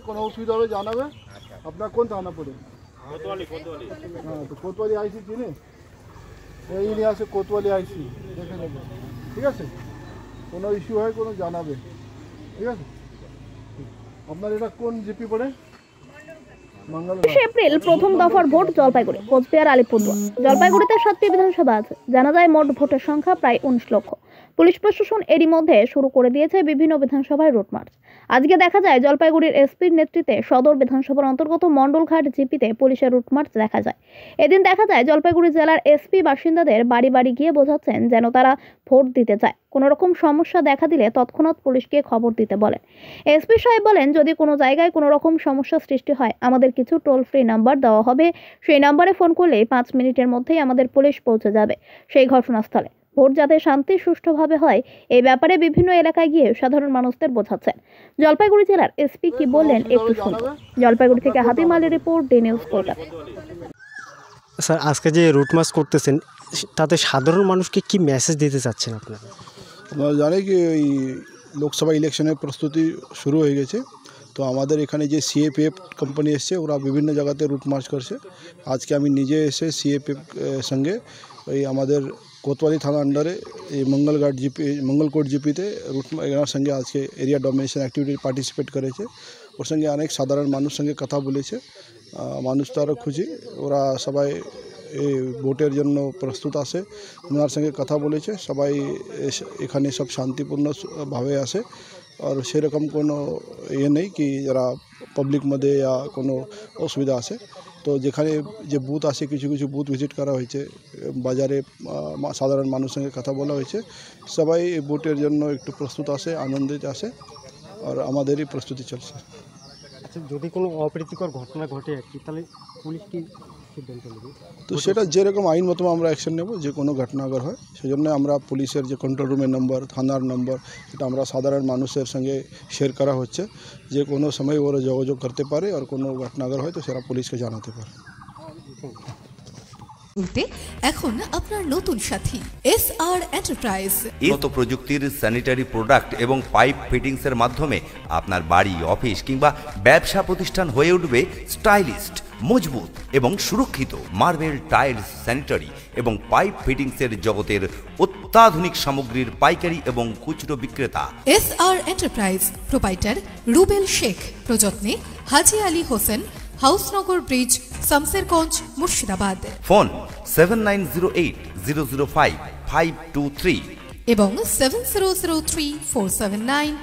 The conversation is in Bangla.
কোনো অসুবিধা হবে জানাবে। আপনার কোন থানা পড়ে? হ্যাঁ, তো কোতোয়ালি আইসি চিনে, এই নিয়ে আসে কোতোয়ালি আইসি, দেখে নেবে, ঠিক আছে? কোনো ইস্যু হয় কোনো জানাবে, ঠিক আছে? আপনার এটা কোন জিপি পড়ে? এপ্রিল প্রথম দফার ভোট জলপাইগুড়ি, কোচবিহার, আলিপুরদুয়ার। জলপাইগুড়িতে 7টি বিধানসভা আছে। জানা যায় মোট ভোটের সংখ্যা প্রায় 19 লক্ষ। পুলিশ প্রশাসন এরই মধ্যে শুরু করে দিয়েছে বিভিন্ন বিধানসভায় রুট মার্চ। আজকে দেখা যায় জলপাইগুড়ির এসপির নেতৃত্বে সদর বিধানসভার অন্তর্গত মণ্ডলঘাট জিপিতে পুলিশের রুট মার্চ দেখা যায়। এদিন দেখা যায় জলপাইগুড়ি জেলার এসপি বাসিন্দাদের বাড়ি বাড়ি গিয়ে বোঝাচ্ছেন যেন তারা ভোট দিতে চায়। কোনো রকম সমস্যা দেখা দিলে তৎক্ষণাৎ পুলিশকে খবর দিতে বলেন। এসপি সাহেব বলেন, যদি কোনো জায়গায় কোনো রকম সমস্যা সৃষ্টি হয় আমাদের কিছু টোল ফ্রি নাম্বার দেওয়া হবে, সেই নাম্বারে ফোন করলে 5 মিনিটের মধ্যেই আমাদের পুলিশ পৌঁছে যাবে সেই ঘটনাস্থলে। ভোট যাতে শান্তি সুষ্ঠুভাবে হয় এই ব্যাপারে বিভিন্ন এলাকায় গিয়ে সাধারণ মানুষদের বোঝাচ্ছেন। জলপাইগুড়ি জেলার এসপি কি বললেন একটু শুনুন। জলপাইগুড়ি থেকে হাতিম আলীর report, D news Kolkata. Sir, আজকে যে রুট মার্চ করতেছেন তাতে সাধারণ মানুষকে কি মেসেজ দিতে চাচ্ছেন আপনারা? আপনারা জানেন কি ওই লোকসভা ইলেকশনের প্রস্তুতি শুরু হয়ে গেছে, তো আমাদের এখানে যে সিএপিএফ কোম্পানি এসছে ওরা বিভিন্ন জায়গাতে রুট মার্চ করছে। আজকে আমি নিজে এসে সিএপিএফ সঙ্গে ওই আমাদের কোতোয়ালি থানা আন্ডারে এই মঙ্গলকোট জিপিতে রুট এনার সঙ্গে আজকে এরিয়া ডমিনেশন অ্যাক্টিভিটি পার্টিসিপেট করেছে। ওর সঙ্গে অনেক সাধারণ মানুষ সঙ্গে কথা বলেছে, মানুষ তো আরও খুশি, ওরা সবাই এই ভোটের জন্য প্রস্তুত আছে। ওনার সঙ্গে কথা বলেছে, সবাই এখানে সব শান্তিপূর্ণভাবে আসে আর সেরকম কোনো ইয়ে নেই কি যারা পাবলিক মধ্যে या কোনো অসুবিধা আছে। তো যেখানে যে বুথ আছে কিছু কিছু বুথ ভিজিট করা হয়েছে, বাজারে সাধারণ মানুষের সঙ্গে কথা বলা হয়েছে, সবাই ভোটের জন্য একটু প্রস্তুত আছে, আনন্দিত আছে আর আমাদেরই প্রস্তুতি চলছে। আচ্ছা, যদি কোনো অপ্রীতিকর ঘটনা ঘটে তাহলে পুলিশ কি সিদ্ধান্ত নেবে? তো সেটা যেরকম আইন মতো আমরা অ্যাকশন নেব, যে কোনো ঘটনা আগে হয় সেজন্য আমরা পুলিশের যে কন্ট্রোল রুমের নম্বর, থানার নম্বর, সেটা আমরা সাধারণ মানুষের সঙ্গে শেয়ার করা হচ্ছে, যে কোনো সময় ওরা যোগাযোগ করতে পারে আর কোনো ঘটনা আগে হয় তো সেটা পুলিশকে জানাতে পারে। এখন আপনার নতুন সাথী SR এন্টারপ্রাইজ। উন্নত প্রযুক্তির স্যানিটারি প্রোডাক্ট এবং পাইপ ফিটিংসের মাধ্যমে আপনার বাড়ি, অফিস কিংবা ব্যবসা প্রতিষ্ঠান হয়ে উঠবে স্টাইলিস্ট, মজবুত এবং সুরক্ষিত। মার্বেল, টাইলস, স্যানিটারি এবং পাইপ ফিটিংসের জগতের অত্যাধুনিক সামগ্রীর পাইকারি এবং খুচরো বিক্রেতা SR enterprise. Proprietor Rubel Sheikh. প্রযত্নে হাজি আলী হোসেন, হাউসনগর ব্রিজ, শামসেরগঞ্জ, মুর্শিদাবাদ। ফোন 7908005523 এবং 7003479272